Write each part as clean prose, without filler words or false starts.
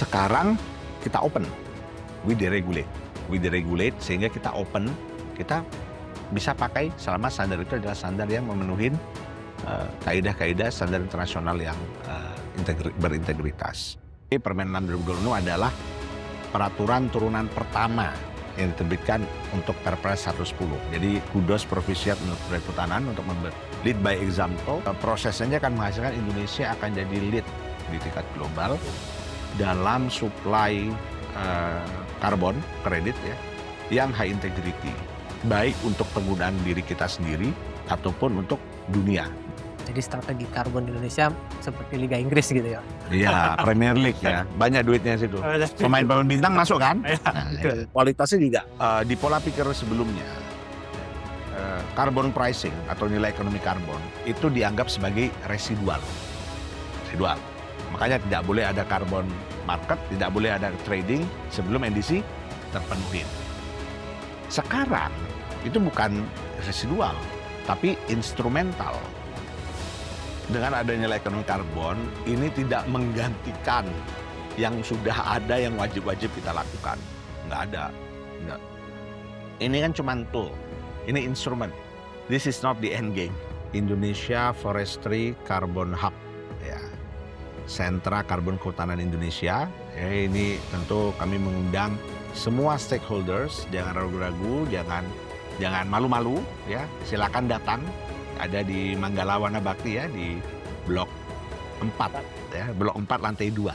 Sekarang kita open, we deregulate sehingga kita open, kita bisa pakai selama standar itu adalah standar yang memenuhi kaidah-kaidah standar internasional yang berintegritas. Permen 6 2026 adalah peraturan turunan pertama yang diterbitkan untuk Perpres 110. Jadi kudos Provisiat Menteri Pertahanan untuk lead by example. Prosesnya akan menghasilkan Indonesia akan jadi lead di tingkat global dalam supply karbon kredit ya yang high integrity, baik untuk penggunaan diri kita sendiri ataupun untuk dunia. Jadi strategi karbon Indonesia seperti Liga Inggris gitu ya? Iya, Premier League ya, banyak duitnya situ. Pemain-pemain bintang masuk kan? Kualitasnya juga di pola pikir sebelumnya, carbon pricing atau nilai ekonomi karbon itu dianggap sebagai residual. Makanya tidak boleh ada carbon market, tidak boleh ada trading sebelum NDC terpenuhi. Sekarang itu bukan residual, tapi instrumental. Dengan adanya nilai ekonomi karbon, ini tidak menggantikan yang sudah ada yang wajib-wajib kita lakukan. Nggak ada. Nggak. Ini kan cuma tool, ini instrumen. This is not the end game. Indonesia Forestry Carbon Hub, ya. Sentra Karbon Kehutanan Indonesia. Ya, ini tentu kami mengundang semua stakeholders, jangan ragu-ragu, jangan malu-malu, ya. Silakan datang. Ada di Manggala Wana Bakti ya, di blok 4 ya, blok 4 lantai 2.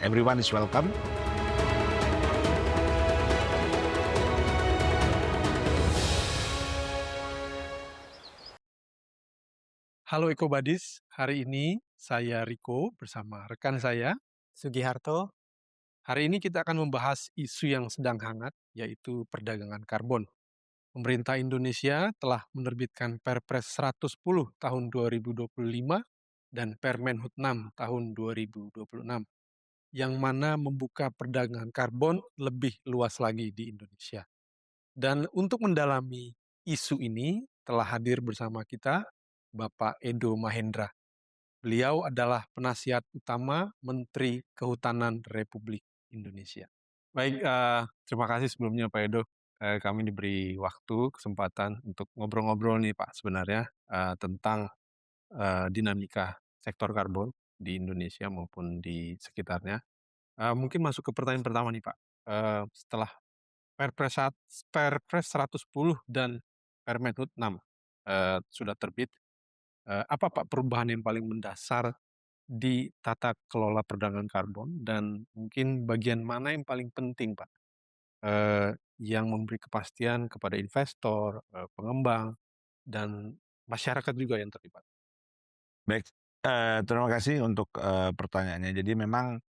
Everyone is welcome. Halo EcoBuddies, hari ini saya Riko bersama rekan saya Sugiharto. Hari ini kita akan membahas isu yang sedang hangat, yaitu perdagangan karbon. Pemerintah Indonesia telah menerbitkan Perpres 110 tahun 2025 dan Permenhub 6 tahun 2026, yang mana membuka perdagangan karbon lebih luas lagi di Indonesia. Dan untuk mendalami isu ini telah hadir bersama kita Bapak Edo Mahendra. Beliau adalah penasihat utama Menteri Kehutanan Republik Indonesia. Baik, terima kasih sebelumnya Pak Edo. Kami diberi waktu, kesempatan untuk ngobrol-ngobrol nih Pak sebenarnya tentang dinamika sektor karbon di Indonesia maupun di sekitarnya. Mungkin masuk ke pertanyaan pertama nih Pak. Setelah Perpres 110 dan Permenhub 6 sudah terbit, apa Pak perubahan yang paling mendasar di tata kelola perdagangan karbon dan mungkin bagian mana yang paling penting Pak? Yang memberi kepastian kepada investor, pengembang, dan masyarakat juga yang terlibat. Baik, terima kasih untuk pertanyaannya. Jadi memang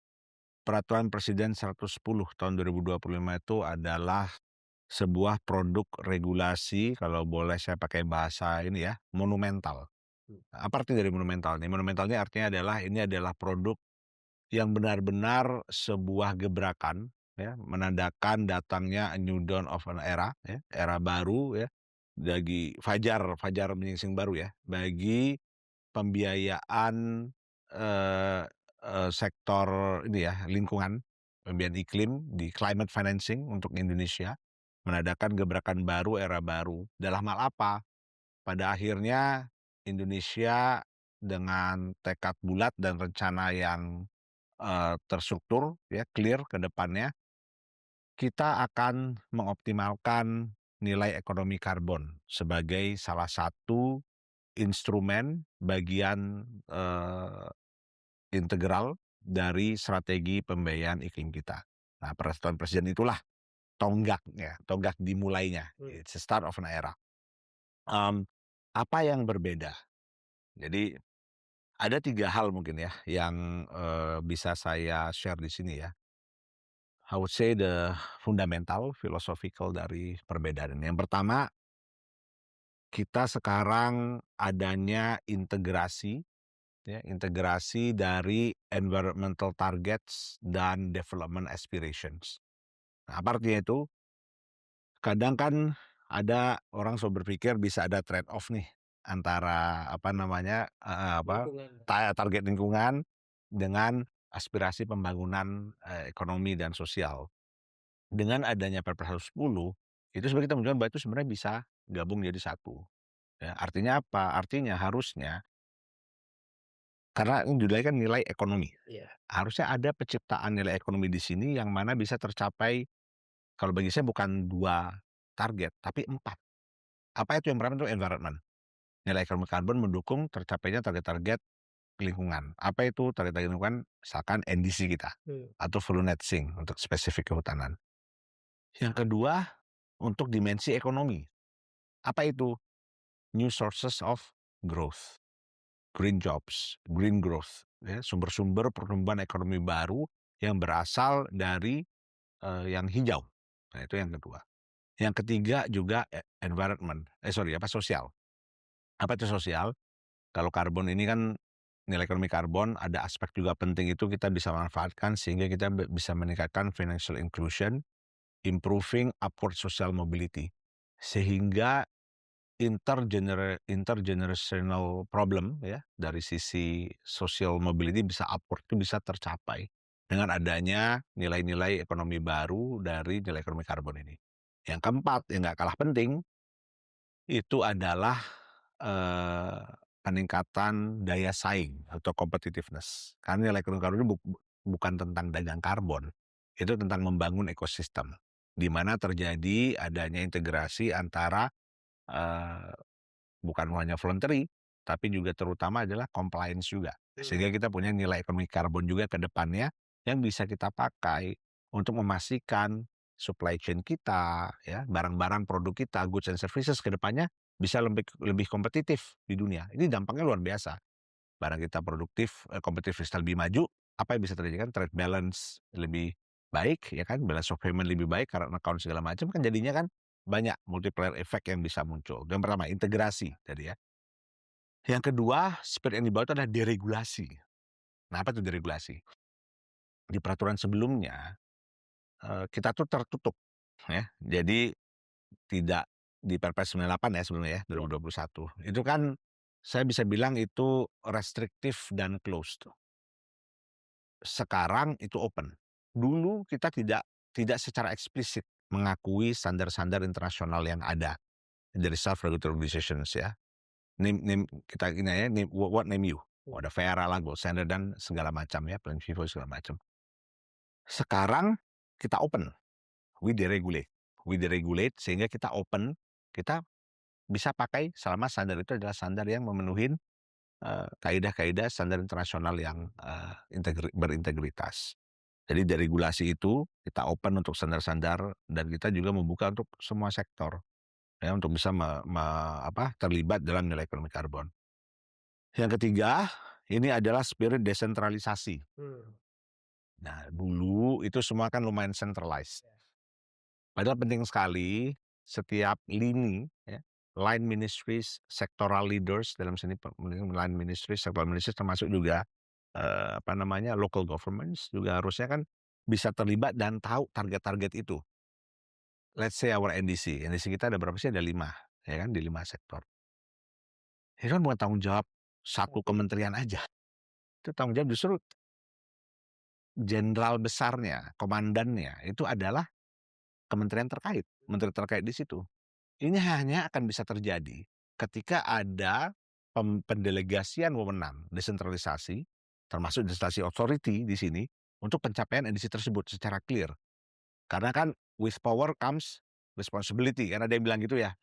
Peraturan Presiden 110 tahun 2025 itu adalah sebuah produk regulasi, kalau boleh saya pakai bahasa ini ya, monumental. Apa arti dari monumental nih? Monumental ini artinya adalah ini adalah produk yang benar-benar sebuah gebrakan, ya, menandakan datangnya a new dawn of an era, ya, era baru, ya, bagi fajar menyingsing baru ya, bagi pembiayaan eh, sektor ini ya, lingkungan, pembiayaan iklim di climate financing untuk Indonesia, menandakan gebrakan baru, era baru. Dalam hal apa? Pada akhirnya Indonesia dengan tekad bulat dan rencana yang terstruktur, ya, clear ke depannya, kita akan mengoptimalkan nilai ekonomi karbon sebagai salah satu instrumen bagian integral dari strategi pembiayaan iklim kita. Nah, peraturan presiden itulah tonggaknya, tonggak dimulainya. It's the start of an era. Apa yang berbeda? Jadi ada 3 hal mungkin ya yang bisa saya share di sini ya. I would say the fundamental, philosophical dari perbedaan ini. Yang pertama, kita sekarang adanya integrasi, ya, integrasi dari environmental targets dan development aspirations. Nah, apa artinya itu? Kadang kan ada orang selalu berpikir bisa ada trade off nih antara apa namanya target lingkungan dengan aspirasi pembangunan, ekonomi dan sosial. Dengan adanya Perpres 110, itu sebenarnya kita menunjukkan bahwa itu sebenarnya bisa gabung jadi satu, ya. Artinya apa? Artinya harusnya karena ini judulnya kan nilai ekonomi, Iya. harusnya ada penciptaan nilai ekonomi di sini yang mana bisa tercapai, kalau bagi saya bukan 2 target, tapi 4. Apa itu? Yang pertama itu environment. Nilai ekonomi karbon mendukung tercapainya target-target lingkungan. Apa itu target-target lingkungan? Misalkan NDC kita, atau full net sink untuk spesifik kehutanan. Yang kedua, untuk dimensi ekonomi. Apa itu? New sources of growth, green jobs, green growth, ya, sumber-sumber pertumbuhan ekonomi baru yang berasal dari, yang hijau. Nah, itu yang kedua. Yang ketiga juga environment, sosial. Apa itu sosial? Kalau karbon ini kan nilai ekonomi karbon, ada aspek juga penting itu kita bisa manfaatkan sehingga kita bisa meningkatkan financial inclusion, improving upward social mobility. Sehingga intergenerational problem, ya, dari sisi social mobility bisa upward, itu bisa tercapai dengan adanya nilai-nilai ekonomi baru dari nilai ekonomi karbon ini. Yang keempat, yang nggak kalah penting, itu adalah, peningkatan daya saing atau competitiveness. Karena nilai ekonomi karbon ini bukan tentang dagang karbon, itu tentang membangun ekosistem, di mana terjadi adanya integrasi antara, bukan hanya voluntary, tapi juga terutama adalah compliance juga. Sehingga kita punya nilai ekonomi karbon juga ke depannya yang bisa kita pakai untuk memastikan supply chain kita, ya, barang-barang produk kita, goods and services ke depannya bisa lebih kompetitif di dunia. Ini dampaknya luar biasa. Barang kita produktif, kompetitif lebih maju, apa yang bisa terjadi kan? Trade balance lebih baik, ya kan? Balance of payment lebih baik, current account segala macam kan jadinya kan banyak multiplier effect yang bisa muncul. Yang pertama integrasi tadi ya. Yang kedua, spirit yang dibawa itu adalah deregulasi. Nah, apa itu deregulasi? Di peraturan sebelumnya, kita tuh tertutup, ya. Jadi tidak di Perpres 98 ya sebelumnya ya, 2021. Itu kan saya bisa bilang itu restriktif dan closed. Sekarang itu open. Dulu kita tidak secara eksplisit mengakui standar-standar internasional yang ada dari self-regulatory organizations ya. Name kita ini ya, what name you? Ada FERA lah, gold standard dan segala macam ya, plan vivo segala macam. Sekarang kita open, we deregulate. We deregulate sehingga kita open, kita bisa pakai selama standar itu adalah standar yang memenuhi kaidah-kaidah standar internasional yang berintegritas. Jadi deregulasi itu kita open untuk standar-standar dan kita juga membuka untuk semua sektor ya untuk bisa terlibat dalam nilai ekonomi karbon. Yang ketiga, ini adalah spirit desentralisasi. Nah, dulu itu semua kan lumayan centralized. Padahal penting sekali setiap lini ya, line ministries, sectoral leaders dalam sini line ministries, sectoral ministries termasuk juga local governments juga harusnya kan bisa terlibat dan tahu target-target itu. Let's say our NDC kita ada berapa sih? Ada 5, ya kan, di 5 sektor. Itu kan bukan tanggung jawab satu kementerian aja. Itu tanggung jawab justru jenderal besarnya, komandannya itu adalah kementerian terkait, menteri terkait di situ. Ini hanya akan bisa terjadi ketika ada pendelegasian wewenang, desentralisasi, termasuk desentralisasi authority di sini untuk pencapaian NDC tersebut secara clear. Karena kan with power comes responsibility, kan ada yang bilang gitu ya.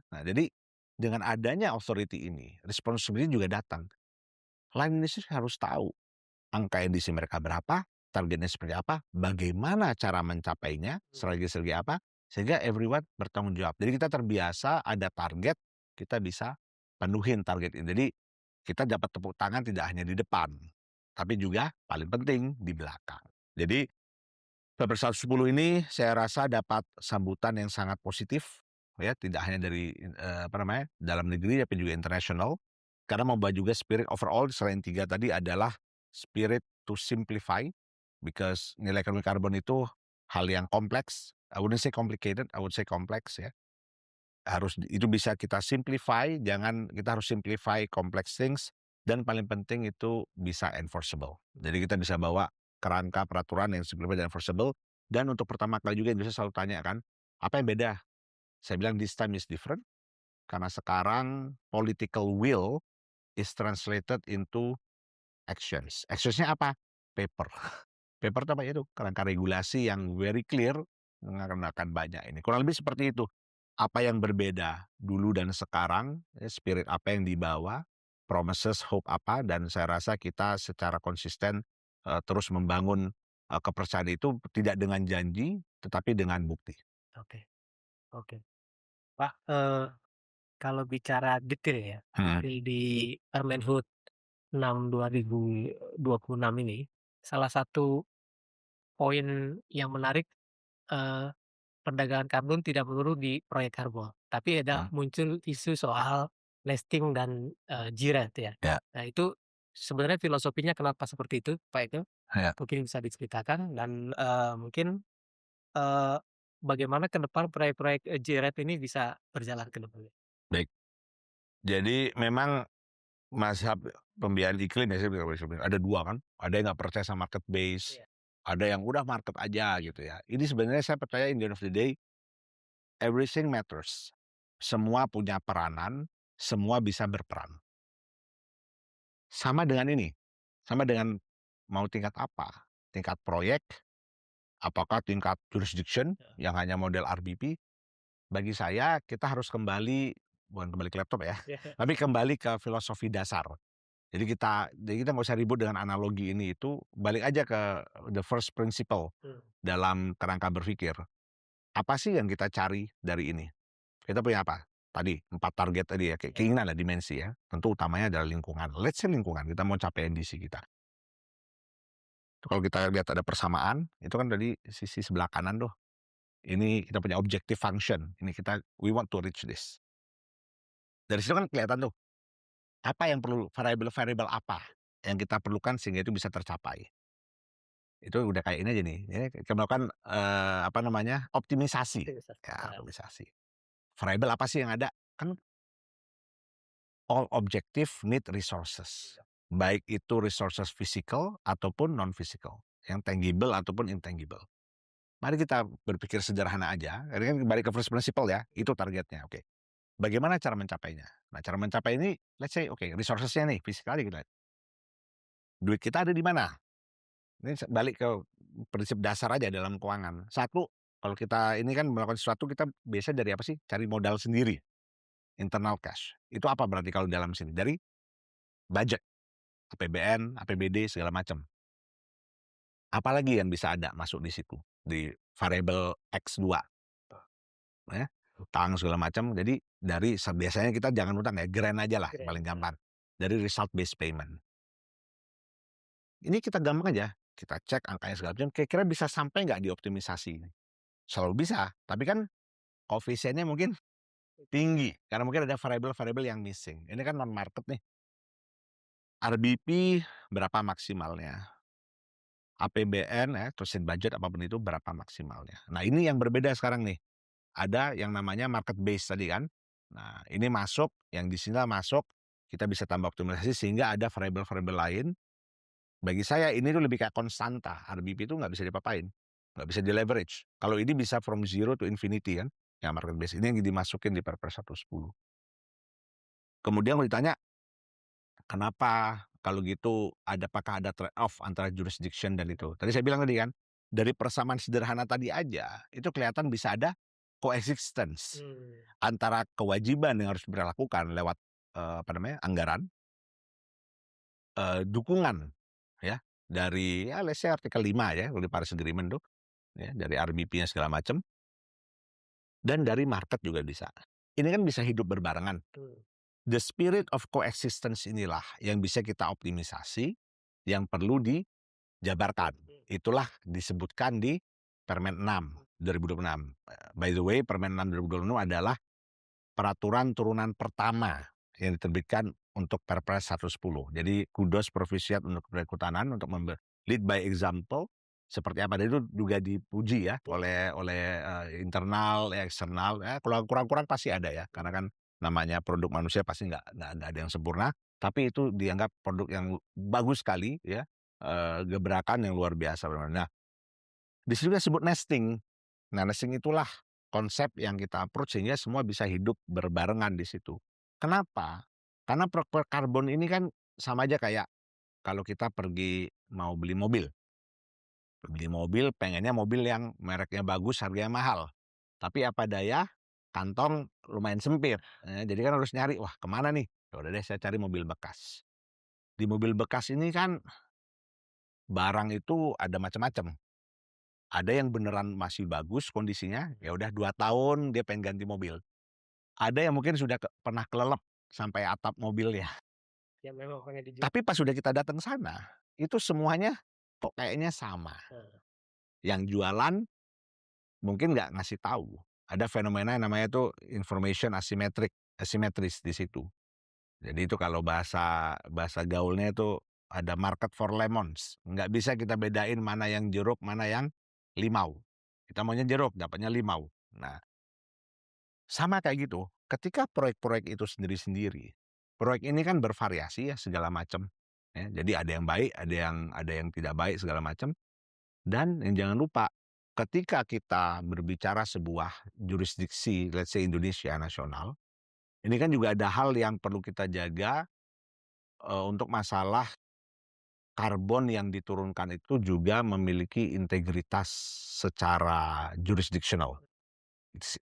Nah, jadi dengan adanya authority ini, responsibility juga datang. Line ministry harus tahu angka NDC mereka berapa, targetnya seperti apa, bagaimana cara mencapainya, strategi-strategi apa, sehingga everyone bertanggung jawab. Jadi kita terbiasa ada target, kita bisa penuhin target ini. Jadi kita dapat tepuk tangan tidak hanya di depan, tapi juga paling penting di belakang. Jadi Perpres 110 ini saya rasa dapat sambutan yang sangat positif, ya, tidak hanya dari dalam negeri tapi juga internasional. Karena membawa juga spirit overall selain 3 tadi adalah spirit to simplify, because nilai ekonomi karbon itu hal yang kompleks. I wouldn't say complicated, I would say kompleks ya. Itu bisa kita simplify, kita harus simplify complex things dan paling penting itu bisa enforceable. Jadi kita bisa bawa kerangka peraturan yang simplified dan enforceable, dan untuk pertama kali juga Indonesia selalu tanya kan, "Apa yang beda?" Saya bilang, "This time is different," karena sekarang political will is translated into actions. Actions-nya apa? Paper. Paper itu apa? Itu kerangka regulasi yang very clear mengenakan banyak ini. Kurang lebih seperti itu. Apa yang berbeda dulu dan sekarang, spirit apa yang dibawa, promises, hope apa, dan saya rasa kita secara konsisten terus membangun kepercayaan itu tidak dengan janji, tetapi dengan bukti. Oke, oke. Pak, kalau bicara detail ya, Hmm. detail di Permenhub 6 2026 ini, salah satu poin yang menarik, eee, perdagangan karbon tidak melulu di proyek karbon, tapi ada Hmm. muncul isu soal nesting dan, jirat ya. Ya, Nah itu sebenarnya filosofinya kenapa seperti itu, Pak Eko? ya. Mungkin bisa diceritakan dan, mungkin, eee, bagaimana ke depan proyek-proyek, jirat ini bisa berjalan ke depannya? Baik. Jadi memang mazhab pembiayaan iklim ya, saya bilang ada 2 kan, ada yang nggak percaya sama market base, Iya. ada yang udah market aja gitu ya. Ini sebenarnya saya percaya in the end of the day, everything matters. Semua punya peranan, semua bisa berperan. Sama dengan ini, sama dengan mau tingkat apa, tingkat proyek, apakah tingkat jurisdiction yang hanya model RBP, bagi saya kita harus bukan kembali ke laptop ya, Iya. tapi kembali ke filosofi dasar. Jadi kita nggak usah ribut dengan analogi ini itu, balik aja ke the first principle Hmm. dalam kerangka berpikir. Apa sih yang kita cari dari ini? Kita punya apa? Tadi 4 target tadi ya, Iya. keinginan lah dimensi ya. Tentu utamanya adalah lingkungan. Let's say lingkungan, kita mau capai NDC kita. Kalau kita lihat ada persamaan, itu kan dari sisi sebelah kanan tuh. Ini kita punya objective function. We want to reach this. Dari situ kan kelihatan tuh, apa yang perlu, variable-variable apa yang kita perlukan sehingga itu bisa tercapai. Itu udah kayak ini aja nih, ini kita melakukan, apa namanya, optimisasi. Optimisasi, Ya, ya. optimisasi. Variable apa sih yang ada? Kan all objective need resources. Iya. Baik itu resources physical ataupun non-physical, yang tangible ataupun intangible. Mari kita berpikir sederhana aja, ini kan kembali ke first principle ya, itu targetnya, oke. Bagaimana cara mencapainya? Nah, cara mencapai ini, let's say, oke, resources-nya nih, physically kita lihat. Duit kita ada di mana? Ini balik ke prinsip dasar aja dalam keuangan. Satu, kalau kita ini kan melakukan sesuatu, kita biasa dari apa sih? Cari modal sendiri, internal cash. Itu apa berarti kalau dalam sini? Dari budget, APBN, APBD, segala macam. Apalagi yang bisa ada masuk di situ, di variable X2, ya, utang segala macam. Jadi biasanya kita jangan utang ya, grant aja lah Grant, paling ya. gampang. Dari result based payment. Ini kita gampang aja, kita cek angkanya segala macam, kira-kira bisa sampai nggak di optimisasi ini? Selalu bisa, tapi kan koefisiennya mungkin tinggi, karena mungkin ada variabel-variabel yang missing. Ini kan non market nih. RBP berapa maksimalnya? APBN ya, terus budget apapun itu berapa maksimalnya. Nah, ini yang berbeda sekarang nih. Ada yang namanya market base tadi kan. Nah, ini masuk, yang di sini masuk, kita bisa tambah optimalisasi sehingga ada variabel-variabel lain. Bagi saya ini tuh lebih kayak konstanta. RBP itu nggak bisa diapa-apain, nggak bisa di-leverage. Kalau ini bisa from zero to infinity kan, yang market base ini yang dimasukin di Perpres 110. Kemudian kalau ditanya, kenapa kalau gitu apakah ada trade off antara jurisdiction dan itu? Tadi saya bilang tadi kan, dari persamaan sederhana tadi aja, itu kelihatan bisa ada coexistence antara kewajiban yang harus dilakukan lewat anggaran, dukungan ya dari ya let's say artikel 5 ya, kalau di Paris Agreement tuh, ya, dari RBP-nya segala macam, dan dari market juga bisa. Ini kan bisa hidup berbarengan. The spirit of coexistence inilah yang bisa kita optimisasi, yang perlu dijabarkan. Itulah disebutkan di Permen 6 2026. By the way, Permen 6 2026 adalah peraturan turunan pertama yang diterbitkan untuk Perpres 110. Jadi kudos provisiat untuk Kehutanan untuk lead by example seperti apa. Dan itu juga dipuji ya oleh internal, eksternal. Ya, kalau kurang-kurang pasti ada ya, karena kan namanya produk manusia pasti nggak ada yang sempurna. Tapi itu dianggap produk yang bagus sekali ya. gebrakan yang luar biasa benar. Nah, di situ kita sebut nesting. Nah, nesting itulah konsep yang kita approach sehingga semua bisa hidup berbarengan di situ. Kenapa? Karena karbon ini kan sama aja kayak kalau kita pergi mau beli mobil. Beli mobil pengennya mobil yang mereknya bagus, harganya mahal. Tapi apa daya, kantong lumayan sempit. Jadi kan harus nyari, wah kemana nih? Ya udah deh saya cari mobil bekas. Di mobil bekas ini kan barang itu ada macam-macam. Ada yang beneran masih bagus kondisinya, ya udah 2 tahun dia pengen ganti mobil. Ada yang mungkin sudah pernah kelelep sampai atap mobilnya. yang memang pengen dijual. Tapi pas sudah kita datang sana, itu semuanya kok kayaknya sama. Yang jualan mungkin nggak ngasih tahu. Ada fenomena yang namanya itu information asymmetris di situ. Jadi itu kalau bahasa gaulnya itu ada market for lemons. Nggak bisa kita bedain mana yang jeruk, mana yang limau. Kita maunya jeruk, dapatnya limau. Nah, sama kayak gitu. Ketika proyek-proyek itu sendiri-sendiri, proyek ini kan bervariasi ya segala macam. Ya, jadi ada yang baik, ada yang tidak baik segala macam. Dan yang jangan lupa, ketika kita berbicara sebuah jurisdiksi, let's say Indonesia nasional, ini kan juga ada hal yang perlu kita jaga untuk masalah karbon yang diturunkan itu juga memiliki integritas secara jurisdictional.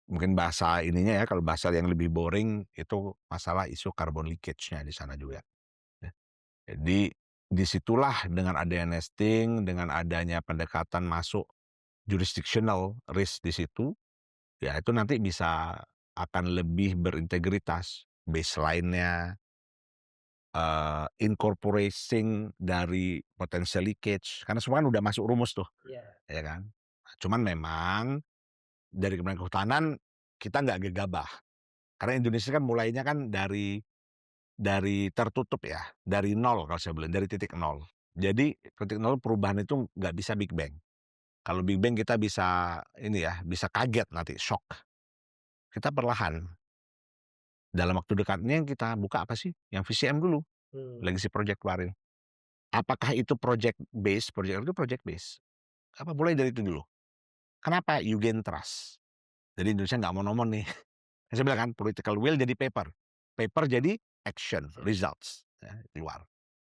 Mungkin bahasa ininya ya, kalau bahasa yang lebih boring itu masalah isu carbon leakage-nya di sana juga. Ya. Jadi disitulah dengan adanya nesting, dengan adanya pendekatan masuk jurisdictional risk di situ, ya itu nanti bisa akan lebih berintegritas. Baseline-nya, incorporating dari potential leakage, karena semua kan udah masuk rumus tuh, ya kan. Cuman memang dari Kementerian Kehutanan kita nggak gegabah, karena Indonesia kan mulainya kan dari tertutup ya, dari nol kalau saya bilang, dari titik nol. Jadi titik nol perubahan itu nggak bisa Big Bang. Kalau Big Bang kita bisa ini ya, bisa kaget nanti, shock. Kita perlahan. Dalam waktu dekat ini yang kita buka apa sih? Yang VCM dulu, legacy project kemarin. Apakah itu project base? Project itu project base. Apa mulai dari itu dulu? Kenapa? You gain trust. Jadi Indonesia nggak mau nomor nih. Saya bilang kan, political will jadi paper. Paper jadi action, results. Ya, keluar.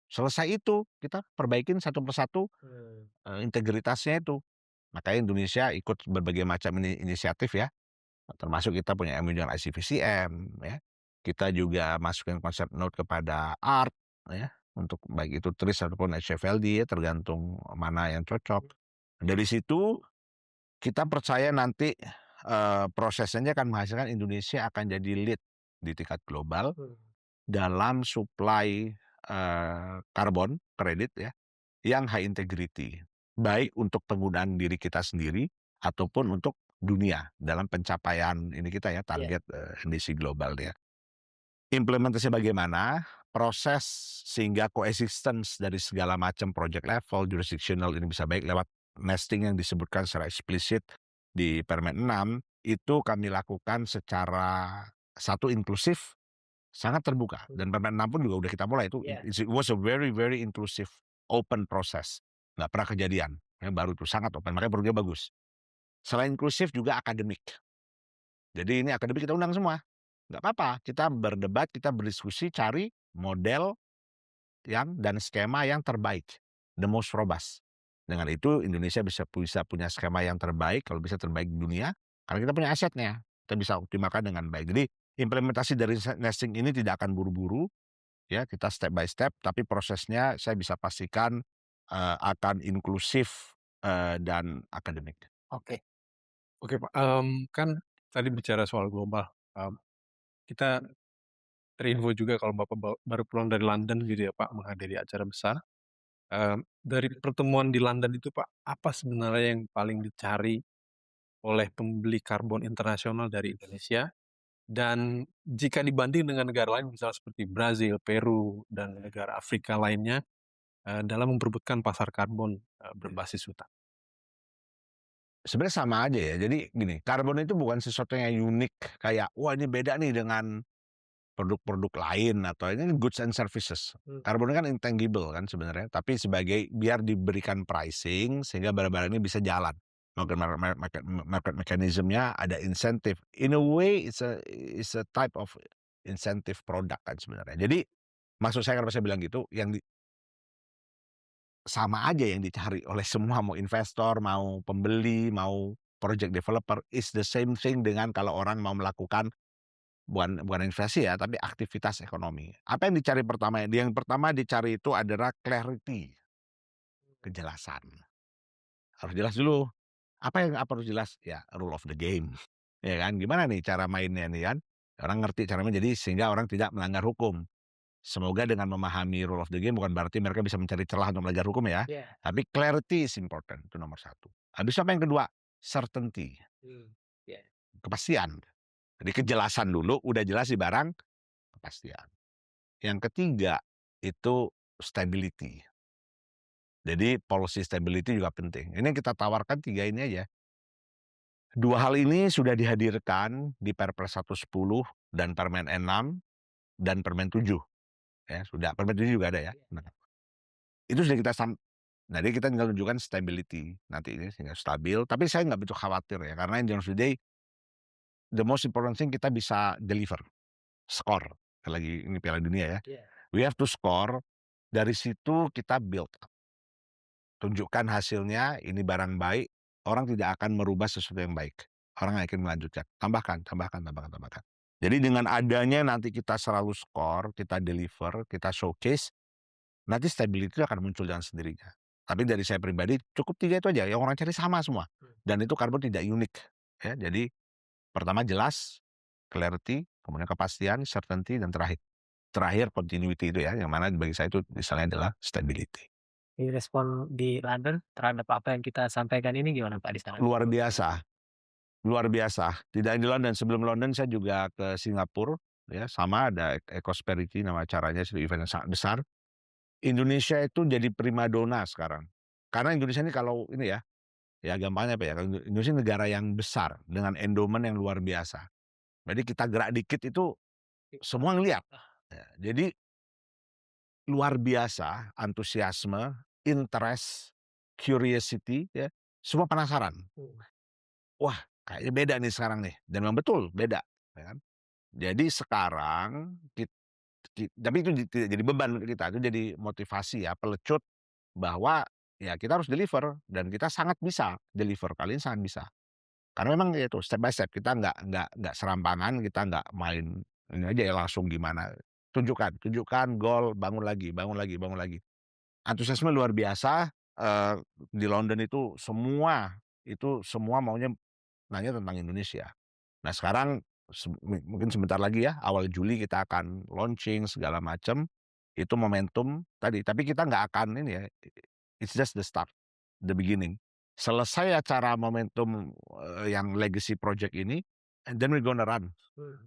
Selesai itu, kita perbaikin satu persatu integritasnya itu. Makanya Indonesia ikut berbagai macam inisiatif ya. Termasuk kita punya MOU dengan ICVCM, ya. Kita juga masukin konsep note kepada art, ya, untuk baik itu TRIS ataupun HFLD ya, tergantung mana yang cocok. Dari situ kita percaya nanti prosesnya akan menghasilkan Indonesia akan jadi lead di tingkat global dalam supply karbon kredit ya, yang high integrity, baik untuk penggunaan diri kita sendiri ataupun untuk dunia dalam pencapaian ini kita ya, target NDC global ya. Implementasinya bagaimana? Proses sehingga coexistence dari segala macam project level, jurisdictional ini bisa baik lewat nesting yang disebutkan secara eksplisit di Permen 6, itu kami lakukan secara satu inklusif, sangat terbuka. Dan Permen 6 pun juga udah kita mulai itu. It was a very, very inclusive, open process. Nggak pernah kejadian. Yang baru itu sangat open, makanya produknya bagus. Selain inklusif juga akademik. Jadi ini akademik kita undang semua. Nggak apa-apa, kita berdebat, kita berdiskusi, cari model yang dan skema yang terbaik, the most robust. Dengan itu Indonesia bisa punya skema yang terbaik, kalau bisa terbaik di dunia, karena kita punya asetnya, kita bisa optimalkan dengan baik. Jadi implementasi dari nesting ini tidak akan buru-buru, ya kita step by step, tapi prosesnya saya bisa pastikan akan inklusif dan akademik. Oke. Oke Pak, kan tadi bicara soal global, kita terinfo juga kalau Bapak baru pulang dari London gitu ya Pak, menghadiri acara besar. Dari pertemuan di London itu Pak, apa sebenarnya yang paling dicari oleh pembeli karbon internasional dari Indonesia? Dan jika dibanding dengan negara lain misalnya seperti Brazil, Peru, dan negara Afrika lainnya, dalam memperebutkan pasar karbon berbasis hutan. Sebenarnya sama aja ya. Jadi gini, karbon itu bukan sesuatu yang unik kayak wah ini beda nih dengan produk-produk lain atau ini goods and services. Karbon kan intangible kan sebenarnya, tapi sebagai biar diberikan pricing sehingga barang-barang ini bisa jalan. Market mechanism-nya ada insentif. In a way it's a type of incentive product kan sebenarnya. Jadi maksud saya kalau saya bilang gitu, sama aja yang dicari oleh semua, mau investor, mau pembeli, mau project developer, is the same thing dengan kalau orang mau melakukan bukan investasi ya, tapi aktivitas ekonomi. Apa yang dicari pertama? Yang pertama dicari itu adalah clarity, kejelasan. Harus jelas dulu. Apa harus jelas? Ya, rule of the game. Ya kan? Gimana nih cara mainnya nih kan? Orang ngerti cara main, jadi sehingga orang tidak melanggar hukum. Semoga dengan memahami rule of the game bukan berarti mereka bisa mencari celah untuk belajar hukum ya. Tapi clarity is important, itu nomor satu. Habis apa yang kedua? Certainty, kepastian. Jadi kejelasan dulu, udah jelas di barang, kepastian. Yang ketiga itu stability. Jadi policy stability juga penting. Ini yang kita tawarkan 3 ini aja. 2 hal ini sudah dihadirkan di Perpres 110 dan Permen 6 dan Permen 7. Ya, sudah. Permen 7 juga ada ya. Nah, itu sudah jadi kita tinggal tunjukkan stability nanti ini sehingga stabil. Tapi saya nggak begitu khawatir ya, karena in the end of the day, the most important thing kita bisa deliver, score. Lagi ini Piala Dunia ya. We have to score. Dari situ kita build up. Tunjukkan hasilnya, ini barang baik, orang tidak akan merubah sesuatu yang baik. Orang akan melanjutkan. Tambahkan. Jadi dengan adanya nanti kita selalu score, kita deliver, kita showcase, nanti stability akan muncul dengan sendirinya. Tapi dari saya pribadi cukup 3 itu aja, yang orang cari sama semua. Dan itu karbon tidak unik. Ya, jadi pertama jelas, clarity, kemudian kepastian, certainty, dan terakhir continuity itu ya, yang mana bagi saya itu misalnya adalah stability. Respon di London terhadap apa yang kita sampaikan ini gimana Pak di sana? Luar biasa. Tidak di London, sebelum London saya juga ke Singapura, ya sama ada Ecosperity nama acaranya, event yang sangat besar. Indonesia itu jadi primadona sekarang. Karena Indonesia ini kalau ini ya gampangnya apa ya, Indonesia negara yang besar dengan endowment yang luar biasa. Jadi kita gerak dikit itu semua ngeliat. Ya, jadi luar biasa antusiasme, interest, curiosity, ya semua penasaran. Wah, kayaknya beda nih sekarang nih, dan memang betul beda, ya kan. Jadi sekarang tapi itu tidak jadi beban ke kita, itu jadi motivasi ya, pelecut bahwa ya kita harus deliver dan kita sangat bisa deliver, kali ini sangat bisa. Karena memang itu step by step, kita nggak serampangan, kita nggak main ini aja ya langsung gimana. Tunjukkan gol, bangun lagi. Antusiasme luar biasa, di London itu semua maunya nanya tentang Indonesia. Nah sekarang mungkin sebentar lagi ya, awal Juli kita akan launching segala macam, itu momentum tadi. Tapi kita nggak akan ini ya, it's just the start, the beginning. Selesai acara momentum yang legacy project ini, and then we're gonna run.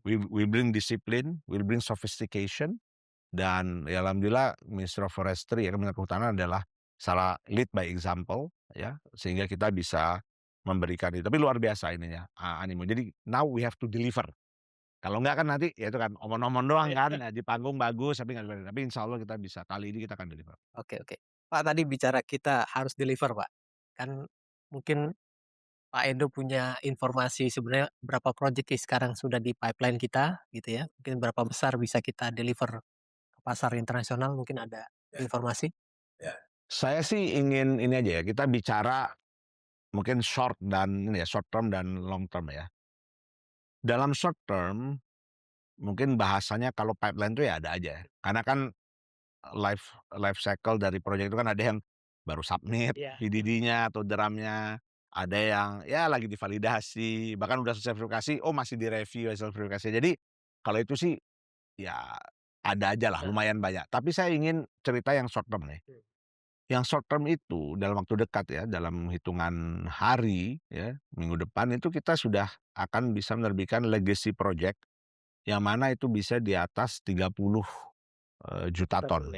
We bring discipline, we bring sophistication, dan ya alhamdulillah Ministry of Forestry ya Kementerian Kehutanan adalah salah lead by example ya, sehingga kita bisa memberikan itu. Tapi luar biasa ininya animo. Jadi now we have to deliver. Kalau enggak kan nanti ya itu kan omong-omong doang kan, ya, di panggung bagus tapi nggak deliver. Tapi insya Allah kita bisa, kali ini kita akan deliver. Oke. Pak tadi bicara kita harus deliver Pak. Kan mungkin Pak Endo punya informasi sebenarnya berapa proyek sekarang sudah di pipeline kita gitu ya. Mungkin berapa besar bisa kita deliver ke pasar internasional, mungkin ada informasi? Saya sih ingin ini aja ya, kita bicara mungkin short term dan long term ya. Dalam short term, mungkin bahasanya kalau pipeline itu ya ada aja. Karena kan life cycle dari proyek itu kan ada yang baru submit PDD-nya atau drumnya, ada yang ya lagi divalidasi, bahkan udah selesai verifikasi, masih direview hasil verifikasi. Jadi kalau itu sih ya ada aja lah, lumayan banyak. Tapi saya ingin cerita yang short term nih. Yang short term itu dalam waktu dekat ya, dalam hitungan hari ya, minggu depan itu kita sudah akan bisa menerbitkan legacy project yang mana itu bisa di atas 30 juta ton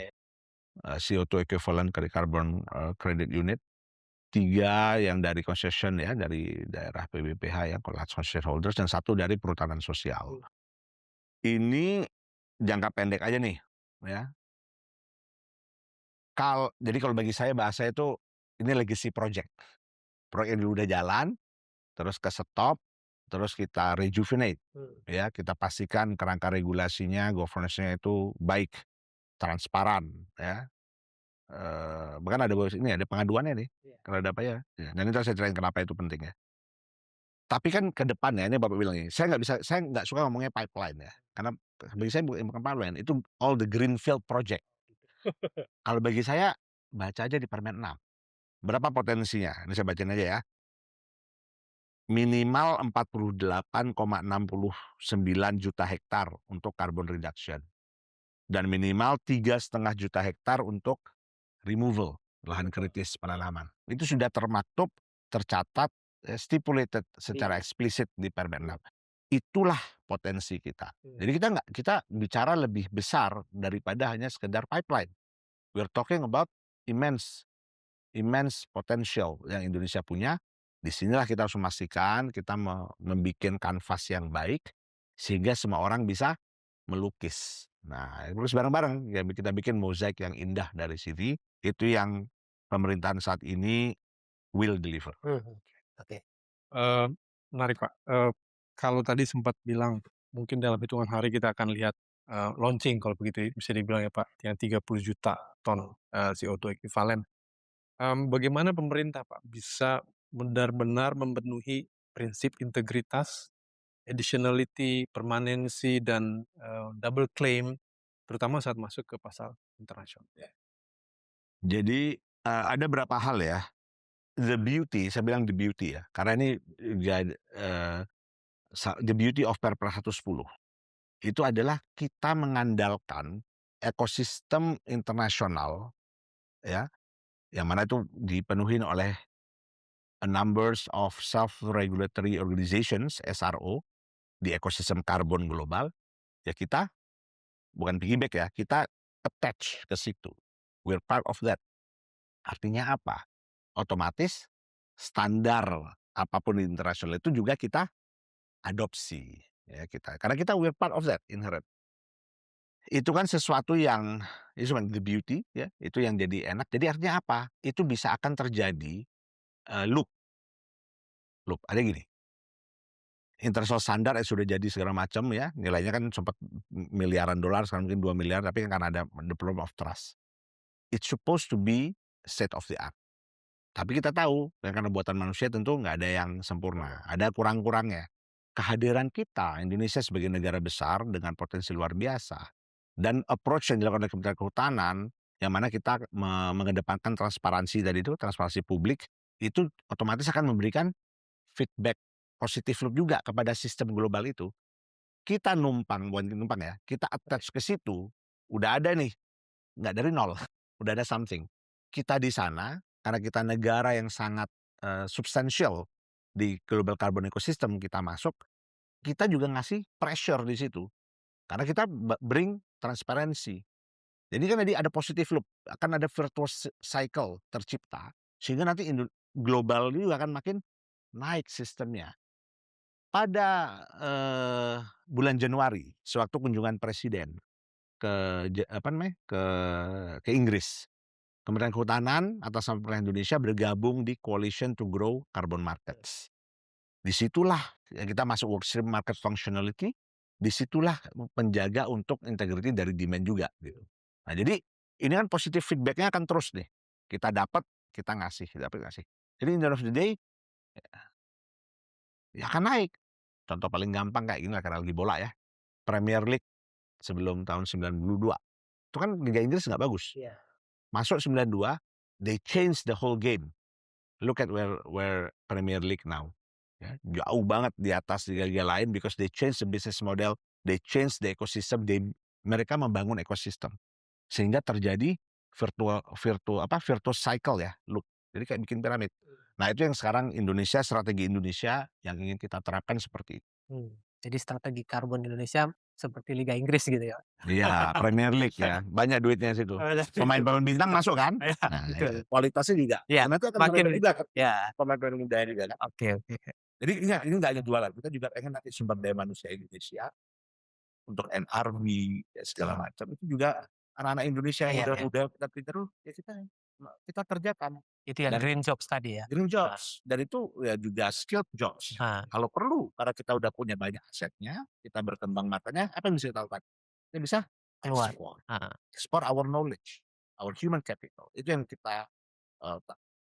CO2 equivalent carbon credit unit. 3 yang dari concession ya, dari daerah PBPH ya, large concession holders, dan 1 dari perhutanan sosial. Ini jangka pendek aja nih, ya. Jadi kalau bagi saya bahasa itu, ini legacy project. Proyek yang udah jalan, terus ke-stop, terus kita rejuvenate, ya. Kita pastikan kerangka regulasinya, governance-nya itu baik, transparan, ya. Bahkan ada pengaduannya nih, kalau ada apa ya. Dan itu saya ceritain kenapa itu penting ya. Tapi kan ke depannya, ini Bapak bilang ini, saya nggak suka ngomongnya pipeline ya, karena bagi saya bukan pipeline, itu all the greenfield project. Kalau bagi saya, baca aja di Permen 6. Berapa potensinya? Ini saya bacain aja ya. Minimal 48,69 juta hektar untuk carbon reduction. Dan minimal 3,5 juta hektar untuk removal, lahan kritis penanaman. Itu sudah termaktub, tercatat, stipulated secara eksplisit di Permen 6. Itulah potensi kita. Jadi kita bicara lebih besar daripada hanya sekedar pipeline. We're talking about immense potential yang Indonesia punya. Disinilah kita harus memastikan kita membuat kanvas yang baik sehingga semua orang bisa melukis. Nah, terus bareng-bareng ya kita bikin mozaik yang indah dari sini. Itu yang pemerintahan saat ini will deliver. Oke. Menarik Pak. Kalau tadi sempat bilang mungkin dalam hitungan hari kita akan lihat launching kalau begitu bisa dibilang ya Pak, yang 30 juta ton CO2 ekivalen. Bagaimana pemerintah Pak bisa benar-benar memenuhi prinsip integritas, additionality, permanensi, dan double claim, terutama saat masuk ke pasar internasional? Jadi ada beberapa hal ya. The beauty, saya bilang the beauty ya, karena ini the beauty of Perpres 110 itu adalah kita mengandalkan ekosistem internasional, ya, yang mana itu dipenuhi oleh a numbers of self-regulatory organizations (SRO) di ekosistem karbon global. Ya kita bukan piggyback ya, kita attach ke situ. We're part of that. Artinya apa? Otomatis standar apapun di internasional itu juga kita adopsi, ya karena kita we're part of that inherent. Itu kan sesuatu yang itu the beauty ya, itu yang jadi enak. Jadi artinya apa? Itu bisa akan terjadi loop. Ada gini. International standar sudah jadi segala macam ya, nilainya kan sempat miliaran dolar, sekarang mungkin 2 miliar, tapi kan karena ada the problem of trust. It's supposed to be state of the art. Tapi kita tahu, karena buatan manusia tentu nggak ada yang sempurna, ada kurang-kurangnya. Kehadiran kita, Indonesia sebagai negara besar dengan potensi luar biasa, dan approach yang dilakukan oleh Kementerian Kehutanan, yang mana kita mengedepankan transparansi tadi itu, transparansi publik, itu otomatis akan memberikan feedback positif loop juga kepada sistem global itu. Kita bukan numpang ya, kita attach ke situ, udah ada nih, nggak dari nol, udah ada something. Kita di sana, karena kita negara yang sangat substansial di global carbon ecosystem kita masuk, kita juga ngasih pressure di situ. Karena kita bring transparansi. Jadi kan tadi ada positive loop, akan ada virtuous cycle tercipta, sehingga nanti global juga akan makin naik sistemnya. Pada bulan Januari, sewaktu kunjungan Presiden ke Inggris, Kementerian Kehutanan atas nama pemerintah Indonesia bergabung di Coalition to Grow Carbon Markets. Disitulah kita masuk workstream market functionality, disitulah penjaga untuk integrity dari demand juga. Gitu. Nah jadi ini kan positif feedbacknya akan terus nih. Kita dapat, kita ngasih. Jadi in the end of the day, ya akan naik. Contoh paling gampang kayak gini lah, karena lagi bola ya. Premier League sebelum tahun 92. Itu kan Liga Inggris nggak bagus. Masuk 92, they change the whole game. Look at where Premier League now. Ya, jauh banget di atas liga-liga lain because they change the business model, they change the ecosystem, mereka membangun ekosistem. Sehingga terjadi virtuous cycle ya, look. Jadi kayak bikin piramid. Nah, itu yang sekarang strategi Indonesia yang ingin kita terapkan seperti itu. Jadi strategi karbon Indonesia seperti Liga Inggris gitu ya? Iya, Premier League ya, banyak duitnya situ. Pemain-pemain bintang masuk kan? Nah, ya. Kualitasnya juga. Iya, Karena itu akan makin juga ya. pemain-pemain muda juga kan. Oke. Jadi ini nggak hanya jualan, kita juga pengen nanti sumber daya manusia Indonesia untuk NRB, ya segala macam, itu juga anak-anak Indonesia yang Iya iya. muda-muda, pintar-pintar ya kita kerjakan. Itu yang Dan green jobs tadi ya? green jobs, dan itu ya juga skilled jobs. Ah, Kalau perlu, karena kita udah punya banyak asetnya, kita berkembang matanya, apa yang bisa kita lakukan? Kita bisa keluar. ekspor, Heeh. ekspor our knowledge, our human capital. Itu yang kita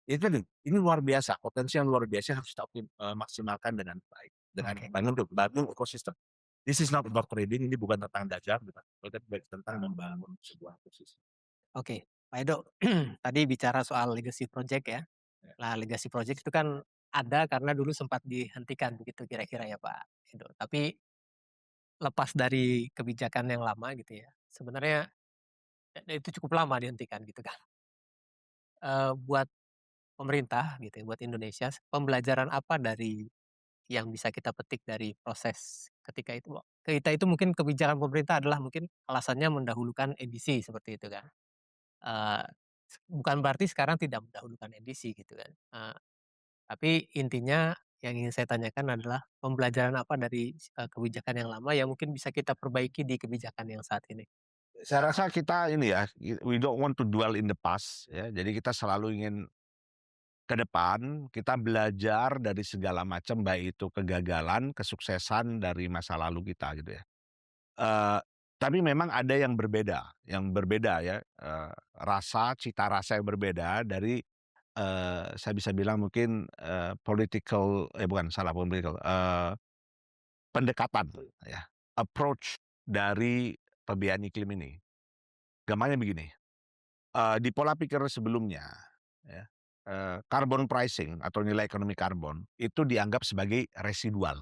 itu tadi, ini luar biasa, potensi yang luar biasa yang harus kita maksimalkan dengan baik, dengan Oke. bangun ekosistem. This is not about trading, ini bukan tentang dagang, tapi tentang membangun sebuah ekosistem. Oke, Pak Edo, tadi bicara soal legacy project ya. Ya. Nah, legacy project itu kan ada karena dulu sempat dihentikan begitu kira-kira ya Pak Edo. Tapi lepas dari kebijakan yang lama gitu ya, sebenarnya itu cukup lama dihentikan gitu kan. Buat pemerintah gitu ya, buat Indonesia, pembelajaran apa dari yang bisa kita petik dari proses ketika itu? Kita itu mungkin kebijakan pemerintah adalah mungkin alasannya mendahulukan edisi seperti itu kan. Eee, bukan berarti sekarang tidak mendahulukan edisi gitu kan. Tapi intinya yang ingin saya tanyakan adalah pembelajaran apa dari, kebijakan yang lama yang mungkin bisa kita perbaiki di kebijakan yang saat ini? Saya rasa kita ini ya, we don't want to dwell in the past ya. Jadi kita selalu ingin ke depan, kita belajar dari segala macam, baik itu kegagalan, kesuksesan dari masa lalu kita gitu ya. Eee, tapi memang ada yang berbeda ya, cita rasa yang berbeda dari, saya bisa bilang mungkin, bukan political, pendekatan ya, approach dari perubahan iklim ini. Gampangnya begini, di pola pikir sebelumnya ya, carbon pricing atau nilai ekonomi karbon itu dianggap sebagai residual.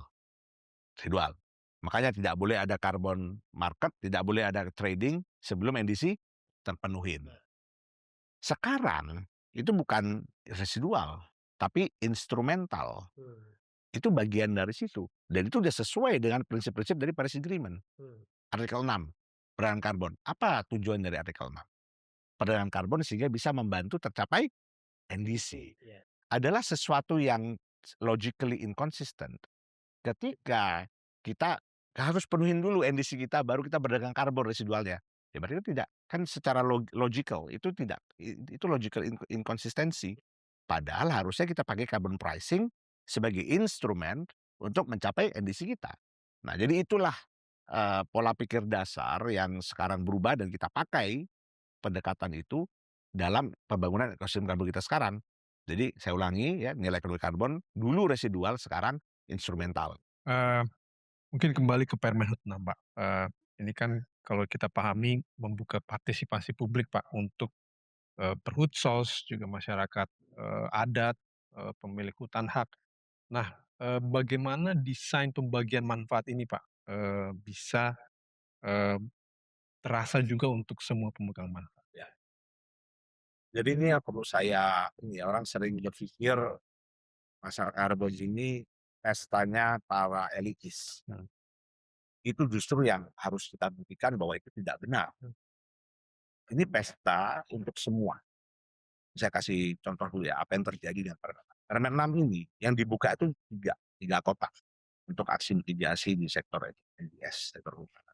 Makanya tidak boleh ada carbon market, tidak boleh ada trading sebelum NDC terpenuhin. Sekarang itu bukan residual, tapi instrumental. Itu bagian dari situ. Dan itu sudah sesuai dengan prinsip-prinsip dari Paris Agreement. Artikel 6, perdagangan karbon. Apa tujuan dari artikel 6? Perdagangan karbon sehingga bisa membantu tercapai NDC. Iya. Adalah sesuatu yang logically inconsistent. Ketika kita harus penuhin dulu NDC kita, baru kita berdagang karbon residualnya. Ya berarti itu tidak, kan secara logical itu tidak, itu logical inkonsistensi. Padahal harusnya kita pakai carbon pricing sebagai instrumen untuk mencapai NDC kita. Nah, jadi itulah pola pikir dasar yang sekarang berubah dan kita pakai pendekatan itu dalam pembangunan ekosistem karbon kita sekarang. Jadi saya ulangi ya, nilai ekonomi karbon dulu residual, sekarang instrumental. Mungkin kembali ke Permen Hut 6, Pak. Ini kan kalau kita pahami membuka partisipasi publik, Pak, untuk perhutsos, juga masyarakat adat, pemilik hutan hak. Nah, bagaimana desain pembagian manfaat ini, Pak, bisa eee, terasa juga untuk semua pemegang manfaat? Ya. Jadi ini yang perlu orang sering berpikir masyarakat karbon ini pestanya para elitis. Itu justru yang harus kita buktikan bahwa itu tidak benar. Ini pesta untuk semua. Saya kasih contoh dulu ya, apa yang terjadi dengan Permen 6 ini, yang dibuka itu tiga kotak untuk aksi mitigasi di sektor NDS, sektor hutan.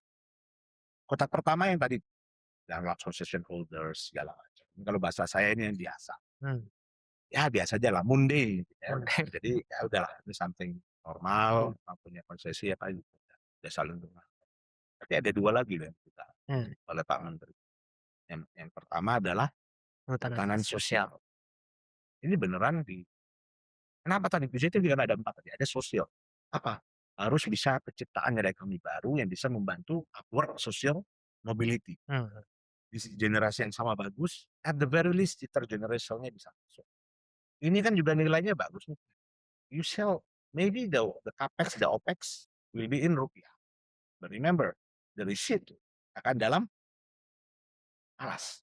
Kotak pertama yang tadi, yang association holders, segala macam. Kalau bahasa saya ini yang biasa. Ya biasa aja lah, mundane. Ya. Jadi ya udahlah, ini something normal, punya konsesi apa gitu. Udah saling dengar. Tapi ada dua lagi yang kita oleh Pak Menteri. Yang pertama adalah perhutanan sosial. Ini beneran kenapa tadi? Di situ juga ada 4 tadi, ada sosial. Apa? Harus bisa penciptaan nilai ekonomi baru yang bisa membantu upward social mobility. Di generasi yang sama bagus, at the very least intergenerationalnya bisa masuk. Ini kan juga nilainya bagus nih. You sell, maybe the capex, the opex will be in rupiah. But remember, the receipt akan dalam alas.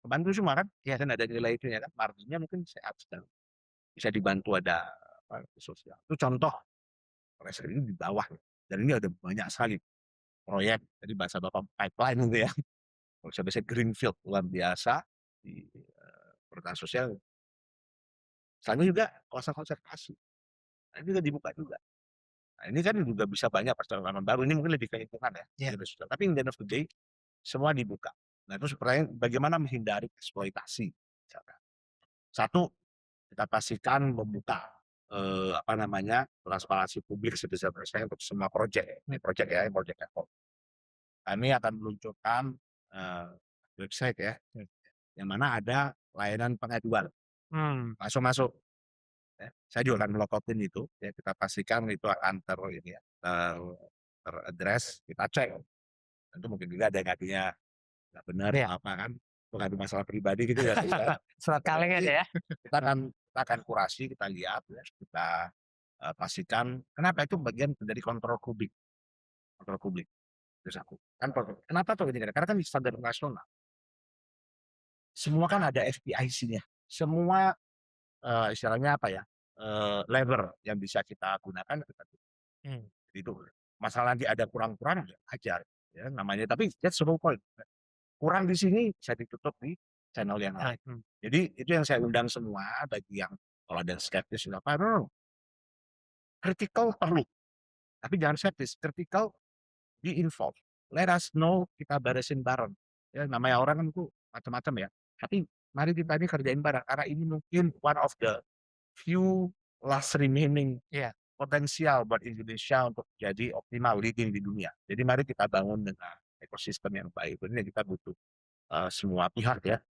Kebantu semua kan? Ya kan ada nilai itu ya kan, marginnya mungkin sehat sekali. Bisa dibantu ada sosial. Itu contoh pressure ini di bawah. Dan ini ada banyak sekali proyek. Jadi bahasa Bapak pipeline gitu ya. Kalau saya biasa greenfield luar biasa di perhutanan sosial. Selain juga kawasan konservasi. Nah, ini juga dibuka juga. Nah, ini kan juga bisa banyak percakapan baru, ini mungkin lebih ke lingkungan ya. Iya. Tapi in the end of the day, semua dibuka. Nah, terus pertanyaan bagaimana menghindari eksploitasi misalkan. Satu, kita pastikan membuka transparansi publik sebesar-besarnya untuk semua proyek. Ini proyek ya, proyek Apple. Kami akan meluncurkan website ya, yang mana ada layanan pengaduan. Langsung masuk. Ya. Saya juga akan melokotin itu. Ya, kita pastikan itu akan teraddress, kita cek. Tentu mungkin juga ada yang artinya nggak benar Iya. apa kan, mengadu masalah pribadi gitu ya. Surat kaleng aja ya. Kita akan kurasi, kita lihat, ya, kita pastikan. Kenapa itu bagian dari kontrol publik, Terus aku kan kenapa tuh ini? Karena kan standar nasional. Semua kan ada FPIC-nya. Semua istilahnya apa ya? Lever yang bisa kita gunakan kita itu. Masalah nanti ada kurang-kurang ya ajar ya namanya. Tapi that's the whole point. Kurang di sini bisa ditutup di channel yang lain. Jadi itu yang saya undang semua bagi yang kalau ada skeptis apa, no. Critical perlu, tapi jangan skeptis. Critical be involved. Let us know, kita beresin bareng. Ya, namanya orang kan tuh macam-macam ya. Tapi mari kita ini kerjain bareng karena ini mungkin one of the few last remaining potensial buat Indonesia untuk jadi optimal leading di dunia. Jadi mari kita bangun dengan ekosistem yang baik. Ini kita butuh semua pihak ya,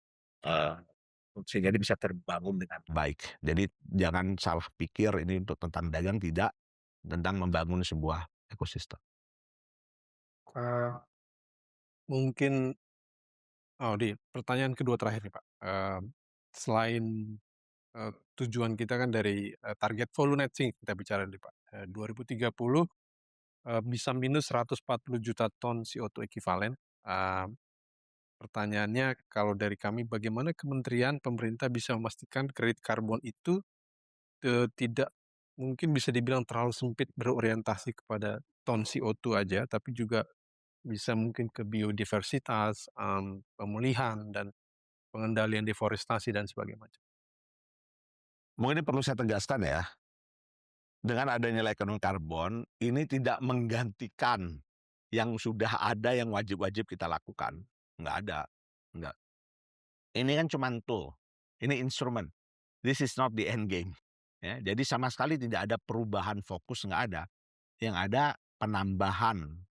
sehingga ini bisa terbangun dengan baik. Jadi jangan salah pikir ini untuk tentang dagang, tidak, tentang membangun sebuah ekosistem. Mungkin di pertanyaan kedua terakhir nih Pak, selain tujuan kita kan dari target volumetric kita bicara nih Pak, 2030 bisa minus 140 juta ton CO2 ekivalen. Pertanyaannya kalau dari kami, bagaimana kementerian pemerintah bisa memastikan kredit karbon itu tidak mungkin bisa dibilang terlalu sempit berorientasi kepada ton CO2 aja, tapi juga bisa mungkin ke biodiversitas, pemulihan, dan pengendalian deforestasi dan sebagainya macam. Mungkin ini perlu saya tegaskan ya, dengan adanya nilai ekonomi karbon, ini tidak menggantikan yang sudah ada yang wajib-wajib kita lakukan. Nggak ada. Nggak. Ini kan cuma tool. Ini instrumen. This is not the end game. Ya, jadi sama sekali tidak ada perubahan fokus, nggak ada. Yang ada penambahan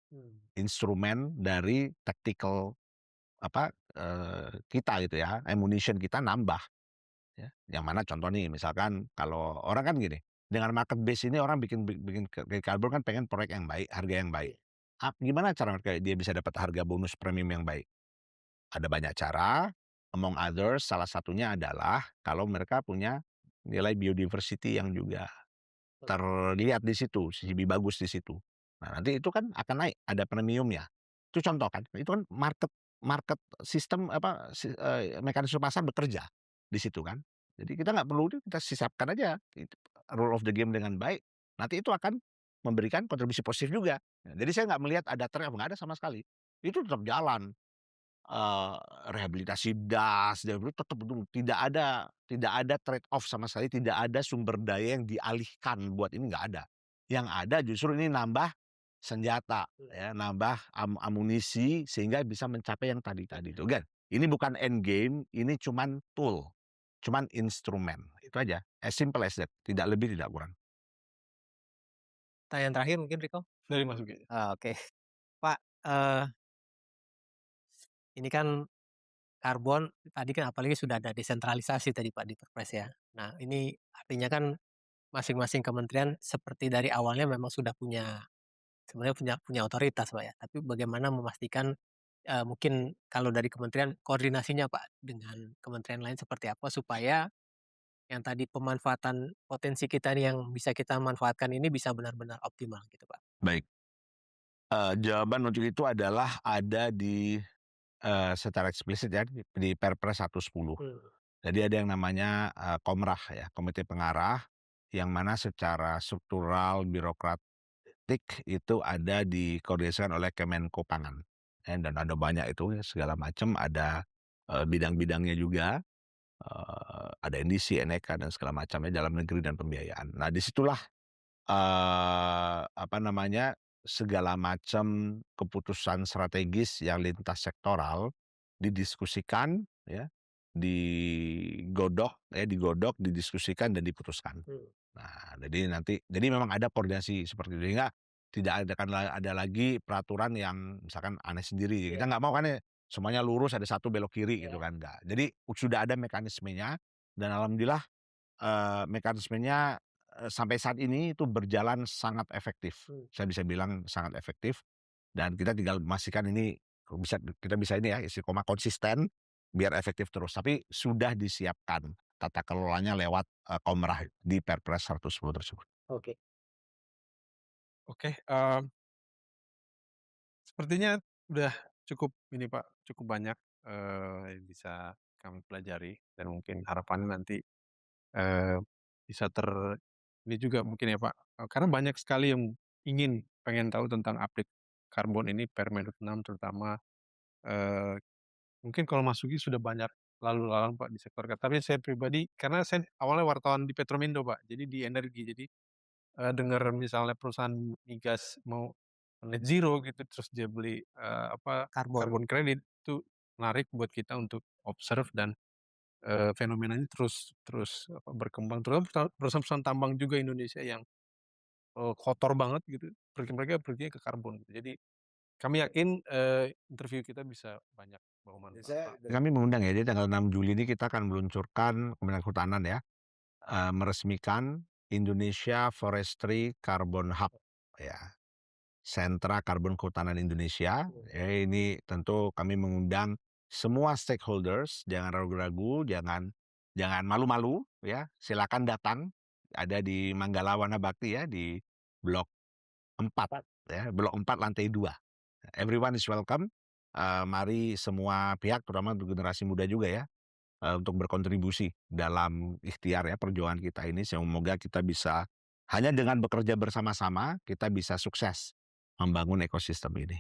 instrumen dari tactical kita gitu ya, ammunition kita nambah. Ya, yang mana contoh nih, misalkan kalau orang kan gini, dengan market base ini orang bikin karbon kan pengen proyek yang baik, harga yang baik. Gimana cara dia bisa dapat harga bonus premium yang baik? Ada banyak cara, among others, salah satunya adalah kalau mereka punya nilai biodiversity yang juga terlihat di situ, lebih bagus di situ. Nah, nanti itu kan akan naik, ada premiumnya. Itu contoh kan, itu kan market sistem mekanisme pasar bekerja di situ kan. Jadi kita nggak perlu, kita sisapkan aja rule of the game dengan baik. Nanti itu akan memberikan kontribusi positif juga. Jadi saya nggak melihat ada trade-off, nggak ada sama sekali. Itu tetap jalan. Rehabilitasi das dan itu tetap tidak ada trade off sama sekali, tidak ada sumber daya yang dialihkan buat ini, nggak ada. Yang ada justru ini nambah senjata ya, nambah amunisi sehingga bisa mencapai yang tadi itu kan. Ini bukan end game, ini cuman tool, cuman instrumen. Itu aja, as simple as that, tidak lebih tidak kurang. Pertanyaan terakhir mungkin Riko. Dari Mas Ugi. Oke. Pak, ini kan karbon tadi kan apalagi sudah ada desentralisasi tadi Pak di Perpres ya. Nah, ini artinya kan masing-masing kementerian seperti dari awalnya memang sudah sebenarnya punya otoritas Pak ya. Tapi bagaimana memastikan mungkin kalau dari kementerian koordinasinya Pak dengan kementerian lain seperti apa supaya yang tadi pemanfaatan potensi kita nih yang bisa kita manfaatkan ini bisa benar-benar optimal gitu Pak. Baik. Jawaban untuk itu adalah ada di secara eksplisit ya di Perpres 110. Jadi ada yang namanya Komrah ya, Komite Pengarah, yang mana secara struktural birokratik itu ada dikoordinasikan oleh Kemenko Pangan. Dan ada banyak itu segala macam, ada bidang-bidangnya juga, ada NDC, NEK dan segala macamnya, dalam negeri dan pembiayaan. Nah, disitulah apa namanya, segala macam keputusan strategis yang lintas sektoral didiskusikan ya, digodok, didiskusikan dan diputuskan. Nah, jadi memang ada koordinasi seperti itu, sehingga tidak ada lagi peraturan yang misalkan aneh sendiri. Kita nggak mau kan ya semuanya lurus, ada satu belok kiri gitu kan, enggak. Jadi sudah ada mekanismenya dan alhamdulillah, mekanismenya, sampai saat ini itu berjalan sangat efektif. Saya bisa bilang sangat efektif dan kita tinggal memastikan ini kita bisa ini ya, istiqomah konsisten biar efektif terus. Tapi sudah disiapkan tata kelolanya lewat, Komrah di Perpres 110 tersebut. Oke. Oke, sepertinya udah cukup ini Pak, cukup banyak, yang bisa kami pelajari dan mungkin harapannya nanti, eee, bisa ini juga mungkin ya Pak, karena banyak sekali yang pengen tahu tentang update karbon ini Permenhub 6 terutama, eee, mungkin kalau Mas Sugi sudah banyak lalu lalang Pak di sektor tapi saya pribadi karena saya awalnya wartawan di Petromindo Pak, jadi di energi. Jadi, dengar misalnya perusahaan migas mau net zero gitu, terus dia beli, Karbon. carbon credit, itu menarik buat kita untuk observe dan, fenomenanya terus terus berkembang. Terutama perusahaan-perusahaan tambang juga Indonesia yang, kotor banget gitu, mereka perginya ke karbon gitu. Jadi kami yakin, interview kita bisa banyak bawa manfaat, Pak. Kami mengundang ya, jadi tanggal 6 Juli ini kita akan meluncurkan Kementerian Kehutanan ya, meresmikan Indonesia Forestry Carbon Hub ya, sentra karbon kehutanan Indonesia. Ini tentu kami mengundang semua stakeholders, jangan ragu-ragu, jangan malu-malu ya, silakan datang. Ada di Manggala Wana Bakti ya, di Blok 4 ya, Blok 4 lantai 2. Everyone is welcome. Mari semua pihak, terutama untuk generasi muda juga ya, untuk berkontribusi dalam ikhtiar ya perjuangan kita ini. Semoga kita bisa hanya dengan bekerja bersama-sama kita bisa sukses membangun ekosistem ini.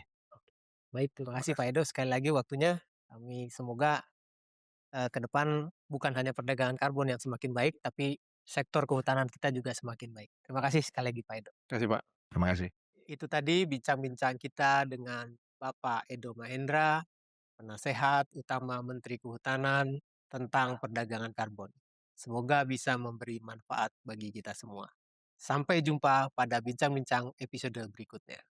Baik, terima kasih Pak Edo sekali lagi waktunya. Kami semoga, ke depan bukan hanya perdagangan karbon yang semakin baik, tapi sektor kehutanan kita juga semakin baik. Terima kasih sekali lagi Pak Edo. Terima kasih, Pak. Terima kasih. Itu tadi bincang-bincang kita dengan Bapak Edo Mahendra, Penasehat Utama Menteri Kehutanan tentang perdagangan karbon. Semoga bisa memberi manfaat bagi kita semua. Sampai jumpa pada bincang-bincang episode berikutnya.